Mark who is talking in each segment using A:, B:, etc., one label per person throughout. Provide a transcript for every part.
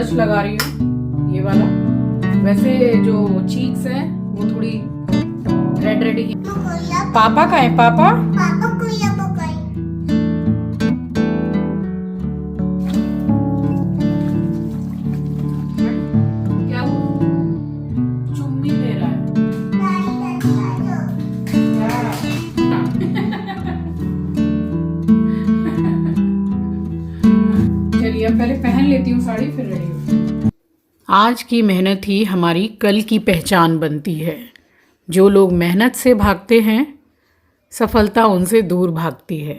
A: Blush लगा रही हूँ, ये वाला। वैसे जो चीक्स है वो थोड़ी रेड रेड ही। पापा का है? पापा क्या चुम्मी ले रहा है? चलिए अब पहले पहन लेती हूँ साड़ी, फिर रेडी हूँ। आज की मेहनत ही हमारी कल की पहचान बनती है। जो लोग मेहनत से भागते हैं, सफलता उनसे दूर भागती है।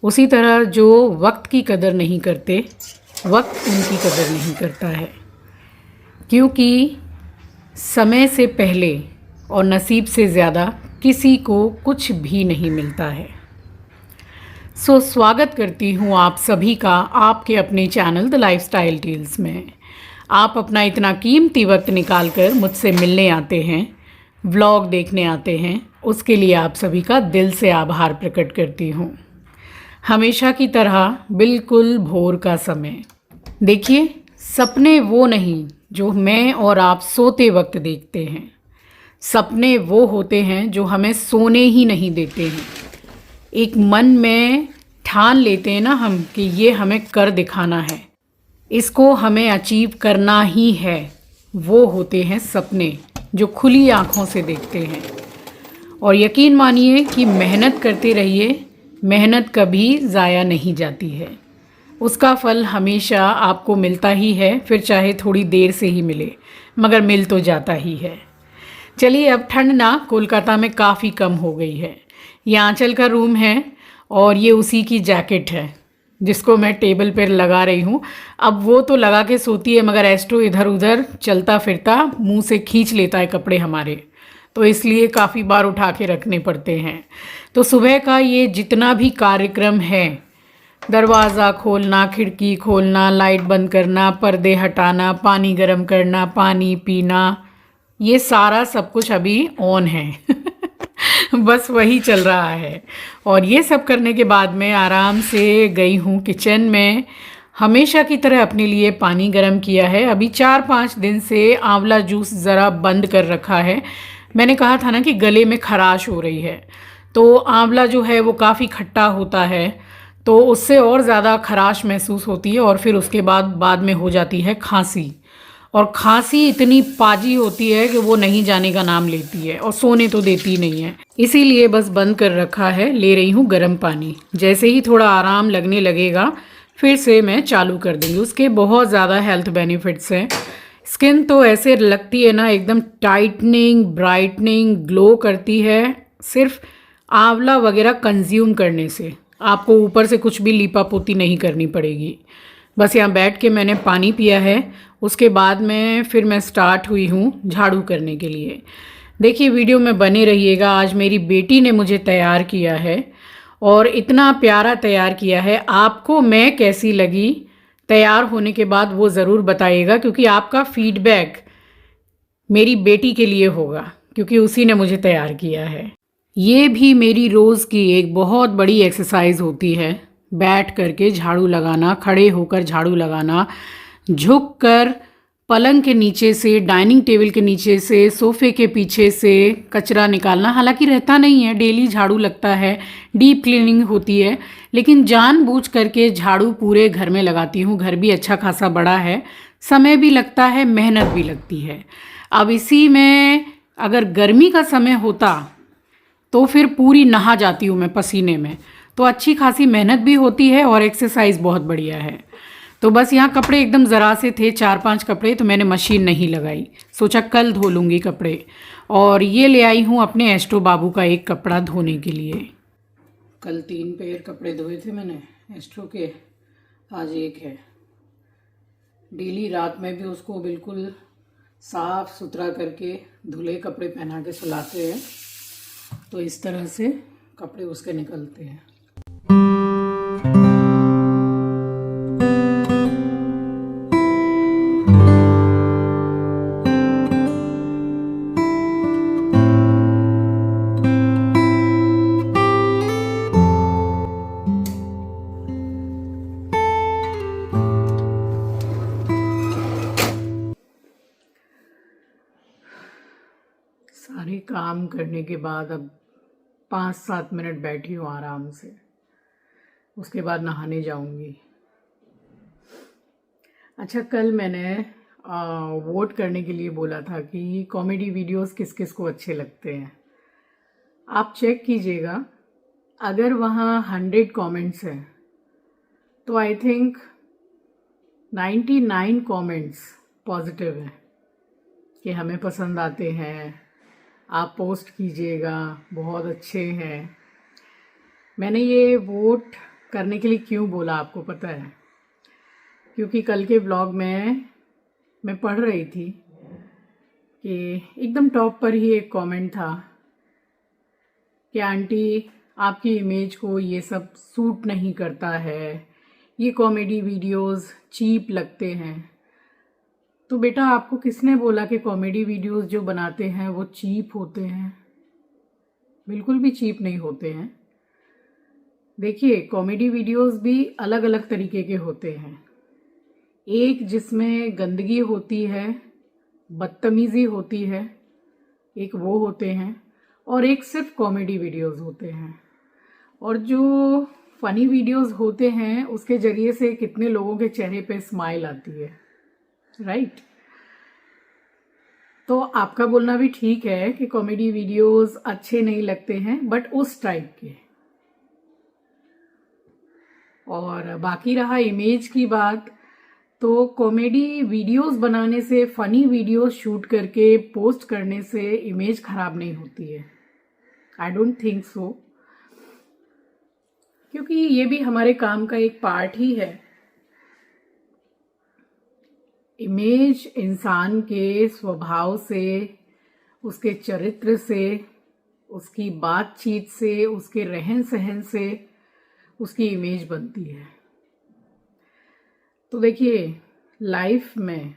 A: उसी तरह जो वक्त की कदर नहीं करते, वक्त उनकी कदर नहीं करता है। क्योंकि समय से पहले और नसीब से ज़्यादा किसी को कुछ भी नहीं मिलता है। सो स्वागत करती हूँ आप सभी का आपके अपने चैनल द लाइफस्टाइल टेल्स में। आप अपना इतना कीमती वक्त निकाल कर मुझसे मिलने आते हैं, व्लॉग देखने आते हैं, उसके लिए आप सभी का दिल से आभार प्रकट करती हूँ। हमेशा की तरह बिल्कुल भोर का समय। देखिए, सपने वो नहीं जो मैं और आप सोते वक्त देखते हैं। सपने वो होते हैं जो हमें सोने ही नहीं देते हैं। एक मन में ठान लेते हैं ना हम कि ये हमें कर दिखाना है, इसको हमें अचीव करना ही है। वो होते हैं सपने जो खुली आँखों से देखते हैं। और यकीन मानिए कि मेहनत करते रहिए, मेहनत कभी ज़ाया नहीं जाती है। उसका फल हमेशा आपको मिलता ही है, फिर चाहे थोड़ी देर से ही मिले, मगर मिल तो जाता ही है। चलिए, अब ठंड ना कोलकाता में काफ़ी कम हो गई है। ये आंचल का रूम है और ये उसी की जैकेट है जिसको मैं टेबल पर लगा रही हूँ। अब वो तो लगा के सोती है, मगर एस्ट्रो इधर उधर चलता फिरता मुंह से खींच लेता है कपड़े हमारे, तो इसलिए काफ़ी बार उठा के रखने पड़ते हैं। तो सुबह का ये जितना भी कार्यक्रम है, दरवाज़ा खोलना, खिड़की खोलना, लाइट बंद करना, पर्दे हटाना, पानी गर्म करना, पानी पीना, ये सारा सब कुछ अभी ऑन है। बस वही चल रहा है। और ये सब करने के बाद मैं आराम से गई हूँ किचन में। हमेशा की तरह अपने लिए पानी गर्म किया है। अभी 4-5 दिन से आंवला जूस ज़रा बंद कर रखा है। मैंने कहा था ना कि गले में खराश हो रही है, तो आंवला जो है वो काफ़ी खट्टा होता है, तो उससे और ज़्यादा खराश महसूस होती है और फिर उसके बाद में हो जाती है खांसी। और खांसी इतनी पाजी होती है कि वो नहीं जाने का नाम लेती है और सोने तो देती नहीं है। इसीलिए बस बंद कर रखा है। ले रही हूँ गर्म पानी। जैसे ही थोड़ा आराम लगने लगेगा फिर से मैं चालू कर दूँगी। उसके बहुत ज़्यादा हेल्थ बेनिफिट्स हैं। स्किन तो ऐसे लगती है ना, एकदम टाइटनिंग, ब्राइटनिंग, ग्लो करती है सिर्फ आंवला वगैरह कंज्यूम करने से। आपको ऊपर से कुछ भी लीपा पोती नहीं करनी पड़ेगी। बस यहाँ बैठ के मैंने पानी पिया है। उसके बाद में फिर मैं स्टार्ट हुई हूँ झाड़ू करने के लिए। देखिए, वीडियो में बने रहिएगा। आज मेरी बेटी ने मुझे तैयार किया है और इतना प्यारा तैयार किया है। आपको मैं कैसी लगी तैयार होने के बाद वो ज़रूर बताइएगा, क्योंकि आपका फीडबैक मेरी बेटी के लिए होगा, क्योंकि उसी ने मुझे तैयार किया है। ये भी मेरी रोज़ की एक बहुत बड़ी एक्सरसाइज होती है। बैठ करके झाड़ू लगाना, खड़े होकर झाड़ू लगाना, झुक कर पलंग के नीचे से, डाइनिंग टेबल के नीचे से, सोफ़े के पीछे से कचरा निकालना। हालांकि रहता नहीं है, डेली झाड़ू लगता है, डीप क्लीनिंग होती है, लेकिन जानबूझ करके झाड़ू पूरे घर में लगाती हूँ। घर भी अच्छा खासा बड़ा है, समय भी लगता है, मेहनत भी लगती है। अब इसी में अगर गर्मी का समय होता तो फिर पूरी नहा जाती हूँ मैं पसीने में, तो अच्छी खासी मेहनत भी होती है और एक्सरसाइज बहुत बढ़िया है। तो बस यहाँ कपड़े एकदम ज़रा से थे, 4-5 कपड़े, तो मैंने मशीन नहीं लगाई, सोचा कल धो लूँगी कपड़े। और ये ले आई हूँ अपने एस्ट्रो बाबू का एक कपड़ा धोने के लिए। कल 3 पेयर कपड़े धोए थे मैंने एस्ट्रो के, आज एक है। डेली रात में भी उसको बिल्कुल साफ़ सुथरा करके धुले कपड़े पहना के सुलाते हैं, तो इस तरह से कपड़े उसके निकलते हैं। सारे काम करने के बाद अब 5-7 मिनट बैठी हूँ आराम से, उसके बाद नहाने जाऊंगी। अच्छा, कल मैंने वोट करने के लिए बोला था कि कॉमेडी वीडियोस किस किस को अच्छे लगते हैं। आप चेक कीजिएगा, अगर वहाँ 100 कमेंट्स हैं तो आई थिंक 99 कमेंट्स पॉजिटिव हैं कि हमें पसंद आते हैं, आप पोस्ट कीजिएगा, बहुत अच्छे हैं। मैंने ये वोट करने के लिए क्यों बोला आपको पता है? क्योंकि कल के ब्लॉग में मैं पढ़ रही थी कि एकदम टॉप पर ही एक कमेंट था कि आंटी आपकी इमेज को ये सब सूट नहीं करता है, ये कॉमेडी वीडियोस चीप लगते हैं। तो बेटा, आपको किसने बोला कि कॉमेडी वीडियोस जो बनाते हैं वो चीप होते हैं? बिल्कुल भी चीप नहीं होते हैं। देखिए, कॉमेडी वीडियोस भी अलग अलग तरीके के होते हैं। एक जिसमें गंदगी होती है, बदतमीज़ी होती है, एक वो होते हैं, और एक सिर्फ कॉमेडी वीडियोस होते हैं। और जो फनी वीडियोस होते हैं उसके ज़रिए से कितने लोगों के चेहरे पे स्माइल आती है, राइट? तो आपका बोलना भी ठीक है कि कॉमेडी वीडियोस अच्छे नहीं लगते हैं, बट उस टाइप के। और बाकी रहा इमेज की बात, तो कॉमेडी वीडियोस बनाने से, फनी वीडियोस शूट करके पोस्ट करने से इमेज खराब नहीं होती है। आई डोंट थिंक सो, क्योंकि ये भी हमारे काम का एक पार्ट ही है। इमेज इंसान के स्वभाव से, उसके चरित्र से, उसकी बातचीत से, उसके रहन सहन से उसकी इमेज बनती है। तो देखिए, लाइफ में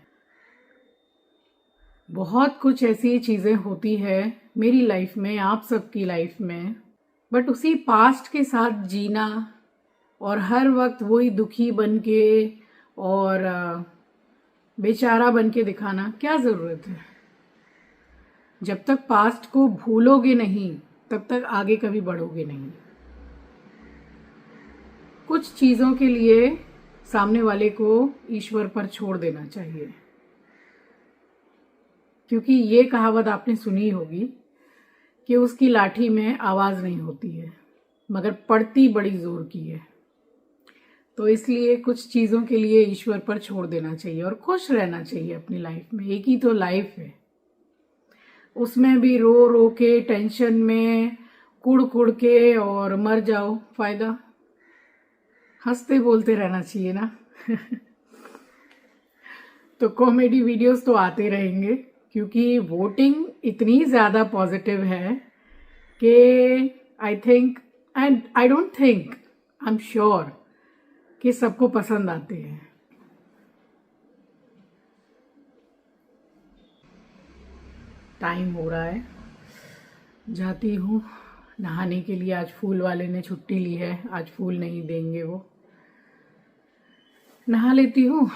A: बहुत कुछ ऐसी चीज़ें होती है, मेरी लाइफ में, आप सबकी लाइफ में, बट उसी पास्ट के साथ जीना और हर वक्त वही दुखी बन के और बेचारा बन के दिखाना क्या ज़रूरत है? जब तक पास्ट को भूलोगे नहीं तब तक आगे कभी बढ़ोगे नहीं। कुछ चीज़ों के लिए सामने वाले को ईश्वर पर छोड़ देना चाहिए, क्योंकि ये कहावत आपने सुनी होगी कि उसकी लाठी में आवाज़ नहीं होती है मगर पड़ती बड़ी ज़ोर की है। तो इसलिए कुछ चीज़ों के लिए ईश्वर पर छोड़ देना चाहिए और खुश रहना चाहिए अपनी लाइफ में। एक ही तो लाइफ है, उसमें भी रो रो के, टेंशन में कुड़ कुड़ के और मर जाओ, फायदा? हंसते बोलते रहना चाहिए ना। तो कॉमेडी वीडियोस तो आते रहेंगे, क्योंकि वोटिंग इतनी ज़्यादा पॉजिटिव है कि I think, and I don't think, I am sure कि सबको पसंद आते हैं। टाइम हो रहा है, जाती हूँ नहाने के लिए। आज फूल वाले ने छुट्टी ली है, आज फूल नहीं देंगे वो। नहा लेती हूँ,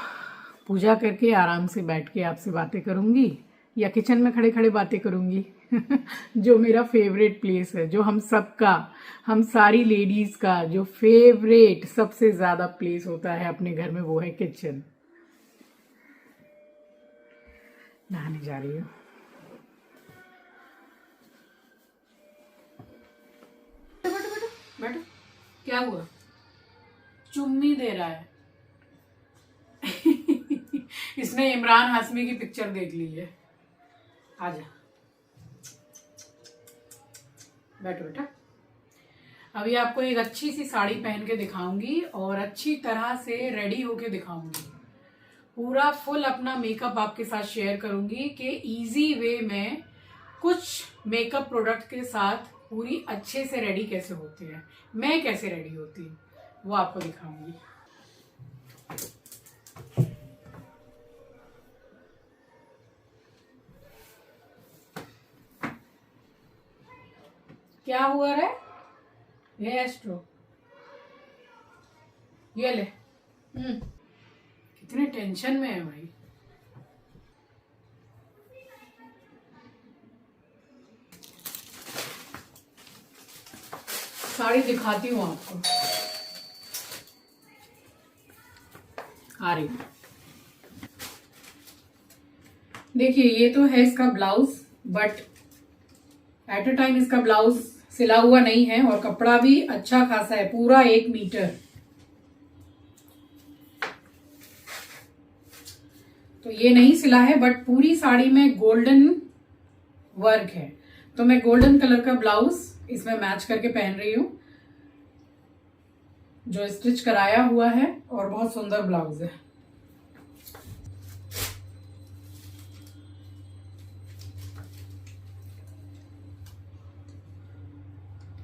A: पूजा करके आराम से बैठ के आपसे बातें करूँगी या किचन में खड़े खड़े बातें करूँगी। जो मेरा फेवरेट प्लेस है, जो हम सबका, हम सारी लेडीज़ का जो फेवरेट सबसे ज़्यादा प्लेस होता है अपने घर में, वो है किचन। नहाने जा रही हूँ। बैठो, क्या हुआ? चुम्मी दे रहा है। इसने इमरान हाशमी की पिक्चर देख ली है। आजा, बैठो बेटा। अभी आपको एक अच्छी सी साड़ी पहन के दिखाऊंगी और अच्छी तरह से रेडी होके दिखाऊंगी। पूरा फुल अपना मेकअप आपके साथ शेयर करूंगी कि इजी वे में कुछ मेकअप प्रोडक्ट के साथ पूरी अच्छे से रेडी कैसे होती है, मैं कैसे रेडी होती हूँ, वो आपको दिखाऊंगी। क्या हुआ रे? ये एस्ट्रो, ये ले। कितने टेंशन में है भाई। साड़ी दिखाती हूँ आपको। आ रही, देखिए ये तो है इसका blouse, but at a time इसका ब्लाउज सिला हुआ नहीं है और कपड़ा भी अच्छा खासा है, पूरा 1 मीटर। तो ये नहीं सिला है, बट पूरी साड़ी में गोल्डन वर्क है, तो मैं गोल्डन कलर का ब्लाउज इसमें मैच करके पहन रही हूँ, जो स्टिच कराया हुआ है और बहुत सुंदर ब्लाउज है।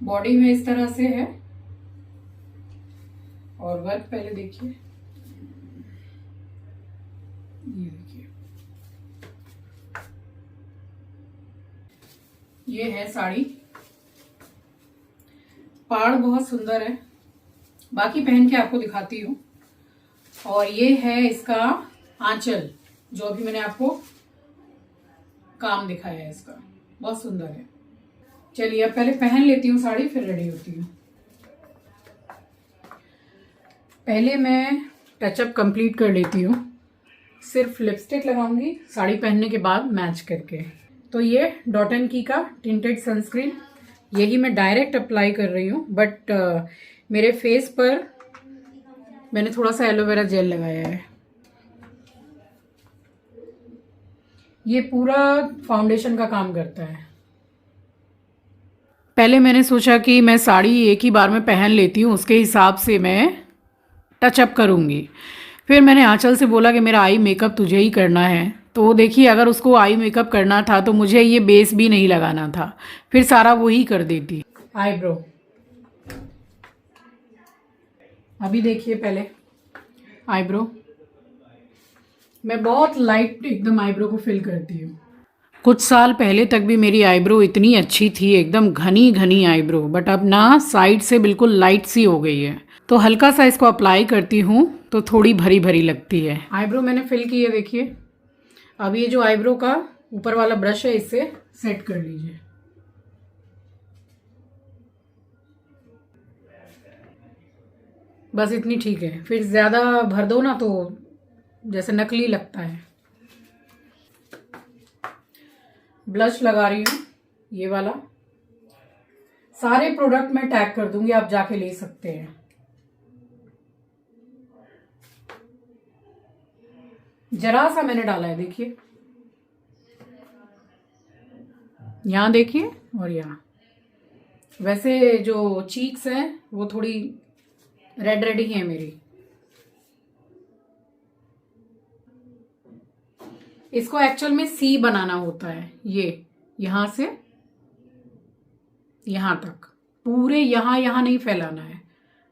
A: बॉडी में इस तरह से है और वर्क पहले देखिए, ये देखिए, ये है साड़ी। पाड़ बहुत सुंदर है, बाकी पहन के आपको दिखाती हूँ। और ये है इसका आंचल, जो अभी मैंने आपको काम दिखाया है इसका, बहुत सुंदर है। चलिए अब पहले पहन लेती हूँ साड़ी, फिर रेडी होती हूँ। पहले मैं टचअप कंप्लीट कर लेती हूँ, सिर्फ लिपस्टिक लगाऊंगी साड़ी पहनने के बाद मैच करके। तो ये डॉट एंड की का टिंटेड सनस्क्रीन, यही मैं डायरेक्ट अप्लाई कर रही हूँ, बट मेरे फेस पर मैंने थोड़ा सा एलोवेरा जेल लगाया है। ये पूरा फाउंडेशन का काम करता है। पहले मैंने सोचा कि मैं साड़ी एक ही बार में पहन लेती हूँ, उसके हिसाब से मैं टचअप करूँगी। फिर मैंने आंचल से बोला कि मेरा आई मेकअप तुझे ही करना है, तो देखिए अगर उसको आई मेकअप करना था तो मुझे ये बेस भी नहीं लगाना था, फिर सारा वो ही कर देती। आईब्रो, अभी देखिए पहले आईब्रो, मैं बहुत लाइट एकदम आईब्रो को फिल करती हूँ। कुछ साल पहले तक भी मेरी आईब्रो इतनी अच्छी थी, एकदम घनी घनी आईब्रो, बट अब ना साइड से बिल्कुल लाइट सी हो गई है। तो हल्का सा इसको अप्लाई करती हूँ तो थोड़ी भरी भरी लगती है। आईब्रो मैंने फिल की है, देखिए। अब ये जो आईब्रो का ऊपर वाला ब्रश है, इससे सेट कर लीजिए। बस इतनी ठीक है, फिर ज़्यादा भर दो ना तो जैसे नकली लगता है। ब्लश लगा रही हूँ ये वाला, सारे प्रोडक्ट मैं टैग कर दूंगी, आप जाके ले सकते हैं। जरा सा मैंने डाला है, देखिए यहाँ देखिए और यहाँ। वैसे जो चीक्स हैं वो थोड़ी रेड रेड ही है मेरी। इसको एक्चुअल में सी बनाना होता है, ये यहां से यहां तक, पूरे यहां नहीं फैलाना है,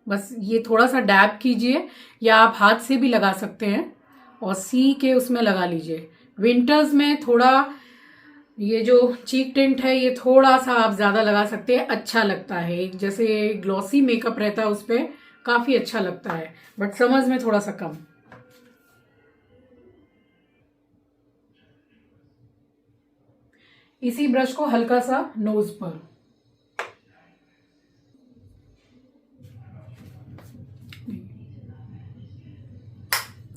A: बस ये थोड़ा सा डैब कीजिए, या आप हाथ से भी लगा सकते हैं और सी के उसमें लगा लीजिए। विंटर्स में थोड़ा ये जो चीक टिंट है ये थोड़ा सा आप ज्यादा लगा सकते हैं, अच्छा लगता है, एक जैसे ग्लॉसी मेकअप रहता है उस पर काफी अच्छा लगता है, बट समझ में थोड़ा सा कम। इसी ब्रश को हल्का सा नोज पर,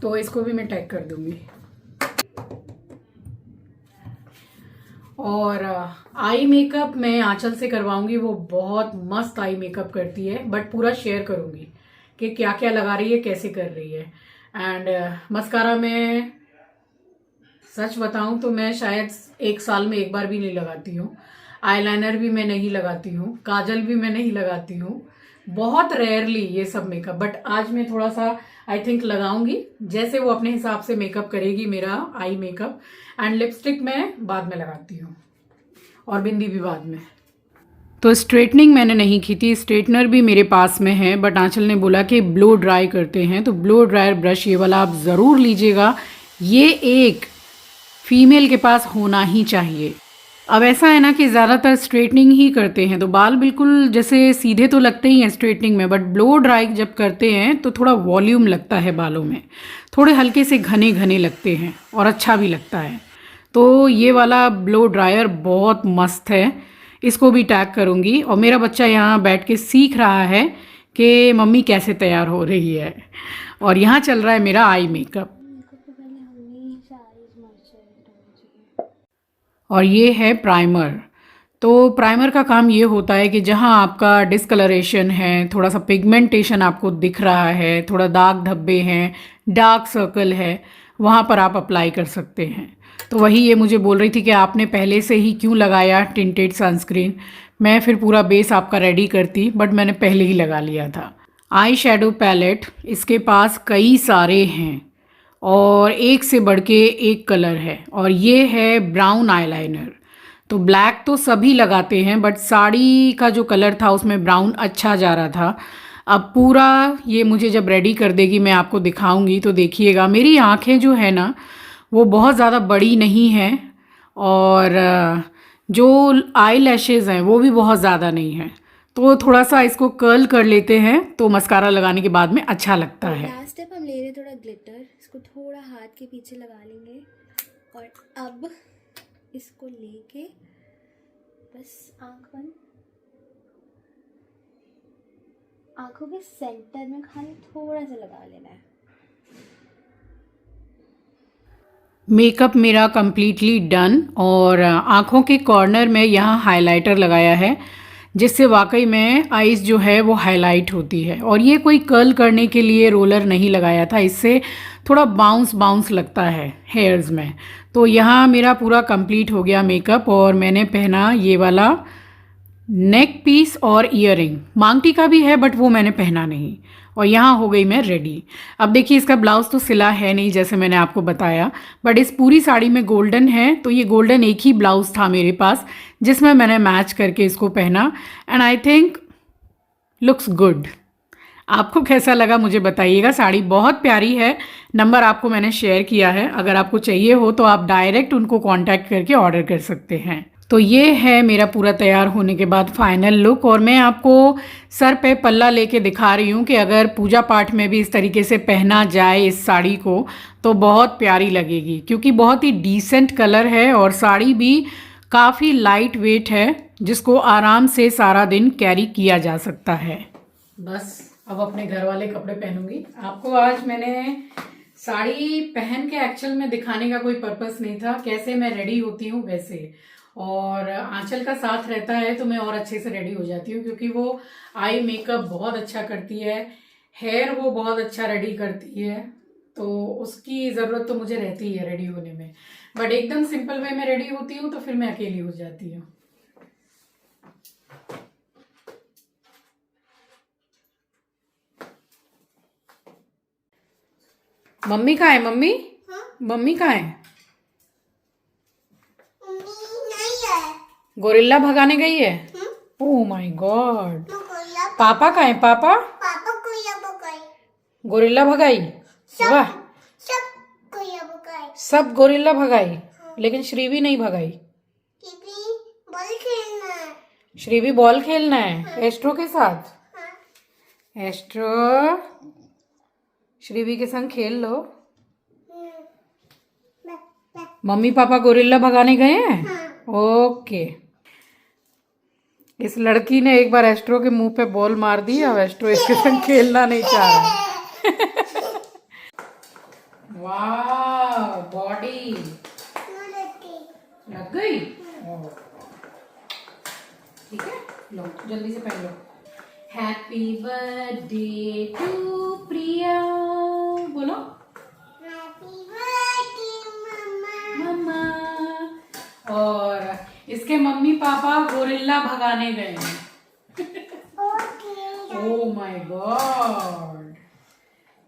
A: तो इसको भी मैं टैग कर दूंगी। और आई मेकअप मैं आंचल से करवाऊंगी, वो बहुत मस्त आई मेकअप करती है, बट पूरा शेयर करूंगी कि क्या क्या लगा रही है, कैसे कर रही है। एंड मस्कारा में सच बताऊं तो मैं शायद 1 साल में 1 बार भी नहीं लगाती हूँ। आईलाइनर भी मैं नहीं लगाती हूँ, काजल भी मैं नहीं लगाती हूँ, बहुत रेयरली ये सब मेकअप। बट आज मैं थोड़ा सा आई थिंक लगाऊंगी, जैसे वो अपने हिसाब से मेकअप करेगी मेरा आई मेकअप। एंड लिपस्टिक मैं बाद में लगाती हूँ और बिंदी भी बाद में। तो स्ट्रेटनिंग मैंने नहीं की थी, स्ट्रेटनर भी मेरे पास में है, बट आंचल ने बोला कि ब्लो ड्राई करते हैं, तो ब्लो ड्रायर ब्रश ये वाला आप ज़रूर लीजिएगा, ये एक फीमेल के पास होना ही चाहिए। अब ऐसा है ना कि ज़्यादातर स्ट्रेटनिंग ही करते हैं तो बाल बिल्कुल जैसे सीधे तो लगते ही हैं स्ट्रेटनिंग में, बट ब्लो ड्राई जब करते हैं तो थोड़ा वॉल्यूम लगता है बालों में, थोड़े हल्के से घने घने लगते हैं और अच्छा भी लगता है। तो ये वाला ब्लो ड्रायर बहुत मस्त है, इसको भी टैग करूँगी। और मेरा बच्चा यहाँ बैठ के सीख रहा है कि मम्मी कैसे तैयार हो रही है। और यहाँ चल रहा है मेरा आई मेकअप। और ये है प्राइमर। तो प्राइमर का काम ये होता है कि जहाँ आपका डिस्कलरेशन है, थोड़ा सा पिगमेंटेशन आपको दिख रहा है, थोड़ा दाग धब्बे हैं, डार्क सर्कल है, वहाँ पर आप अप्लाई कर सकते हैं। तो वही ये मुझे बोल रही थी कि आपने पहले से ही क्यों लगाया टिंटेड सनस्क्रीन। मैं फिर पूरा बेस आपका रेडी करती, बट मैंने पहले ही लगा लिया था। आई शेडो पैलेट इसके पास कई सारे हैं और एक से बढ़ के एक कलर है। और ये है ब्राउन आईलाइनर। तो ब्लैक तो सभी लगाते हैं, बट साड़ी का जो कलर था उसमें ब्राउन अच्छा जा रहा था। अब पूरा ये मुझे जब रेडी कर देगी मैं आपको दिखाऊंगी, तो देखिएगा। मेरी आँखें जो है ना वो बहुत ज़्यादा बड़ी नहीं हैं, और जो आई लैशेज़ हैं वो भी बहुत ज़्यादा नहीं हैं। तो थोड़ा सा इसको कर्ल कर लेते हैं तो मस्कारा लगाने के बाद में अच्छा लगता है।
B: लास्ट स्टेप हम ले रहे हैं थोड़ा ग्लिटर, इसको थोड़ा हाथ के पीछे लगा लेंगे। और अब इसको लेके बस आंखों के सेंटर में खाली थोड़ा सा लगा लेना है।
A: मेकअप मेरा कम्प्लीटली डन। और आँखों के कॉर्नर में यहाँ हाइलाइटर लगाया है, जिससे वाकई में आईज़ जो है वो हाईलाइट होती है। और ये कोई कर्ल करने के लिए रोलर नहीं लगाया था, इससे थोड़ा बाउंस लगता है हेयर्स में। तो यहाँ मेरा पूरा कंप्लीट हो गया मेकअप। और मैंने पहना ये वाला नेक पीस और ईयरिंग, मांग टीका भी है बट वो मैंने पहना नहीं। और यहाँ हो गई मैं रेडी। अब देखिए, इसका ब्लाउज़ तो सिला है नहीं जैसे मैंने आपको बताया, बट इस पूरी साड़ी में गोल्डन है। तो ये गोल्डन एक ही ब्लाउज़ था मेरे पास जिसमें मैंने मैच करके इसको पहना, and I think looks good. आपको कैसा लगा मुझे बताइएगा। साड़ी बहुत प्यारी है। नंबर आपको मैंने शेयर किया है, अगर आपको चाहिए हो तो आप डायरेक्ट उनको कांटेक्ट करके ऑर्डर कर सकते हैं। तो ये है मेरा पूरा तैयार होने के बाद फाइनल लुक। और मैं आपको सर पे पल्ला लेके दिखा रही हूँ कि अगर पूजा पाठ में भी इस तरीके से पहना जाए इस साड़ी को तो बहुत प्यारी लगेगी, क्योंकि बहुत ही डिसेंट कलर है और साड़ी भी काफ़ी लाइट वेट है, जिसको आराम से सारा दिन कैरी किया जा सकता है। बस अब अपने घर वाले कपड़े पहनूंगी। आपको आज मैंने साड़ी पहन के एक्चुअल में दिखाने का कोई पर्पस नहीं था, कैसे मैं रेडी होती हूँ वैसे। और आंचल का साथ रहता है तो मैं और अच्छे से रेडी हो जाती हूँ, क्योंकि वो आई मेकअप बहुत अच्छा करती है, हेयर वो बहुत अच्छा रेडी करती है, तो उसकी ज़रूरत तो मुझे रहती है रेडी होने में। बट एकदम सिंपल वे में रेडी होती हूँ तो फिर मैं अकेली हो जाती हूँ। मम्मी कहाँ है? मम्मी मम्मी कहाँ है? गोरिल्ला भगाने गई है। Oh my God. पापा कहाँ है? पापा गोरिल्ला भगाई। वाह, सब गोरिल्ला भगाई, लेकिन श्रीवी नहीं भगाई। श्रीवी बॉल खेलना है एस्ट्रो के साथ। एस्ट्रो श्रीवी के संग खेल लो। मम्मी पापा गोरिल्ला भगाने गए हैं। ओके। इस लड़की ने एक बार एस्ट्रो के मुंह पे बॉल मार दी, अब एस्ट्रो इसके संग खेलना नहीं चाह रहा। वाह, बॉडी लग गई। ठीक है, लो जल्दी से पहन लो। हैप्पी बर्थडे टू प्रिया, बोलो हैप्पी बर्थडे मम्मा। और इसके मम्मी पापा गोरिल्ला भगाने गए हैं। ओह माय गॉड,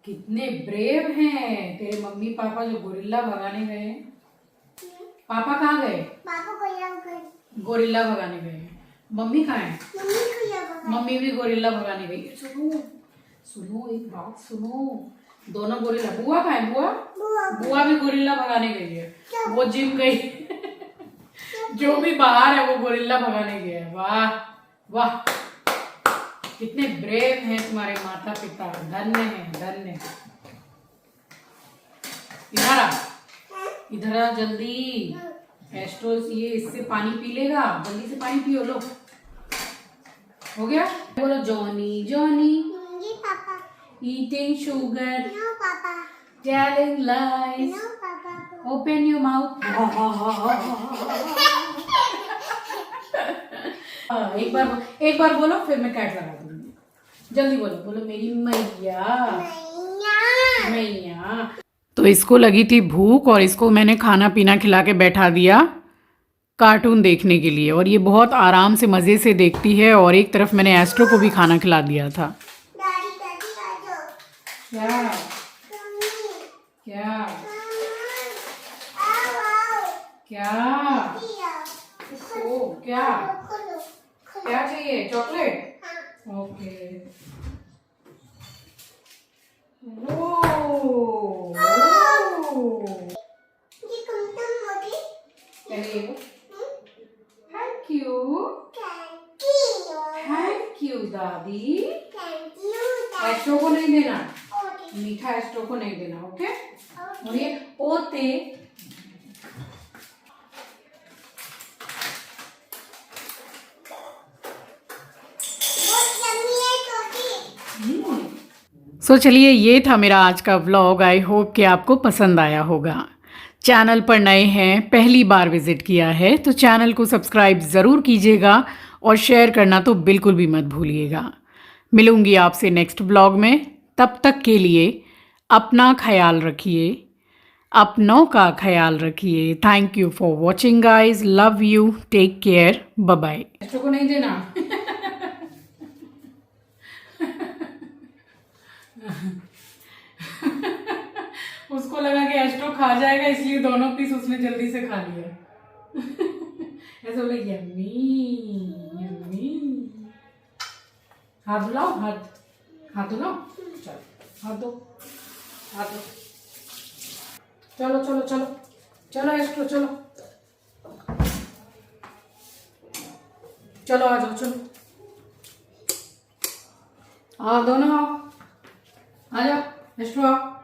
A: कितने ब्रेव हैं तेरे मम्मी पापा जो गोरिल्ला भगाने गए हैं। पापा कहाँ गए? पापा गोरिल्ला भगाने गए हैं। मम्मी कहाँ है? मम्मी भी गोरिल्ला भगाने गई है। सुनो एक बात सुनो, दोनों गोरिल्ला। बुआ कहाँ है? बुआ भी गोरिल्ला भगाने गई है, वो जिम गई। जो भी बाहर है वो गोरिल्ला भगाने गया है। वाह वाह, कितने ब्रेव हैं तुम्हारे माता पिता, धन्य हैं धन्य। इधर आ जल्दी। एस्ट्रो ये इससे पानी पी लेगा, जल्दी से पानी पियो लो। हो गया? बोलो जॉनी जॉनी
B: पापा।
A: ईटिंग शुगर,
B: नो पापा।
A: टेलिंग लाइज,
B: नो पापा।
A: Open your mouth. एक बार बोलो, फिर मैं कैट लगा दूंगी। जल्दी बोलो, बोलो मेरी मैया मैया। तो इसको लगी थी भूख और इसको मैंने खाना पीना खिला के बैठा दिया कार्टून देखने के लिए, और ये बहुत आराम से मज़े से देखती है। और एक तरफ मैंने एस्ट्रो को भी खाना खिला दिया था।
B: दादी दादी आ जाओ।
A: क्या
B: मम्मी।
A: क्या
B: आओ आओ।
A: क्या
B: दिया।
A: ओ क्या
B: खोलो खोलो।
A: क्या चाहिए? चॉकलेट?
B: हाँ।
A: ओके।
B: ये कम मोटी।
A: पहले thank you,
B: thank you.
A: Thank you दादी।
B: Thank you.
A: एस्ट्रो को नहीं देना,
B: ओके।
A: मीठा एस्ट्रो को नहीं देना, ओके? और ये पोते सो चलिए, ये था मेरा आज का व्लॉग। आई होप कि आपको पसंद आया होगा। चैनल पर नए हैं, पहली बार विजिट किया है तो चैनल को सब्सक्राइब ज़रूर कीजिएगा और शेयर करना तो बिल्कुल भी मत भूलिएगा। मिलूंगी आपसे नेक्स्ट व्लॉग में, तब तक के लिए अपना ख्याल रखिए, अपनों का ख्याल रखिए। Thank you for watching guys, love you, take care, bye bye. Astro को नहीं देना। उसको लगा कि एस्ट्रो खा जाएगा, इसलिए दोनों पीस उसने जल्दी से खा लिया। ऐसा बोले यम्मी यम्मी। हाथ धुलाओ, हाथ धुलाओ, चलो हाथ दो, हाथ दो। चलो चलो चलो चलो एस्ट्रो, चलो चलो आ जाओ, चलो आओ दोनों, आओ आ जाओ एस्ट्रो आओ।